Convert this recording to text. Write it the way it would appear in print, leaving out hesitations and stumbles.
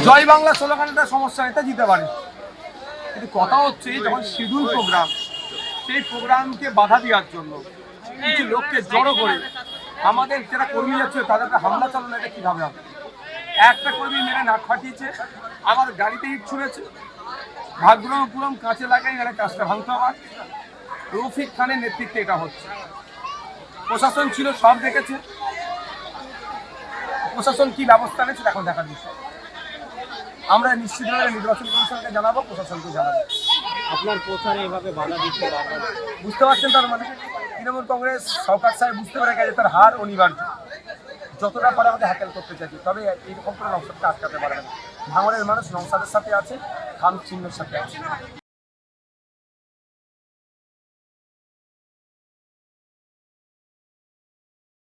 জয় বাংলা স্লোগানটা সমস্যা এটা দিতে পারে, কিন্তু কথা হচ্ছে যখন শিডিউল প্রোগ্রাম, সেই প্রোগ্রামকে বাধা দেওয়ার জন্য কিছু লোককে জড়ো করে আমাদের যারা কর্মী যাচ্ছে তাদেরকে হামলা চালানো, এটা কীভাবে হবে? একটা কর্মী মেরে নাক ফাটিয়েছে, আমার গাড়িতে ইট ছুঁড়েছে, ভাগ্যপুরম কাঁচে লাগাই এখানে কাজটা ভাঙতে হবে। রফিক খানের নেতৃত্বে এটা হচ্ছে। প্রশাসন ছিল, সব দেখেছে, প্রশাসন কি ব্যবস্থা নিয়েছে এখন দেখার বিষয়। আমরা নিশ্চিতভাবে নির্বাচন কমিশনকে জানাবো, প্রশাসনকে জানাবো। আপনার প্রচারে এভাবে বাধা দিচ্ছে, বুঝতে পারছেন তার মানে তৃণমূল কংগ্রেস সরকার সাহেব বুঝতে পেরে গেছে তার হার অনিবার্য। যতটা পারে আমাদের হ্যাকেল করতে চাইছি, তবে এইরকম করে নওশাদকে আটকাতে পারবে না। ভাঙড়ের মানুষ নওশাদের সাথে আছে, খান চিহ্নের সাথে আছে।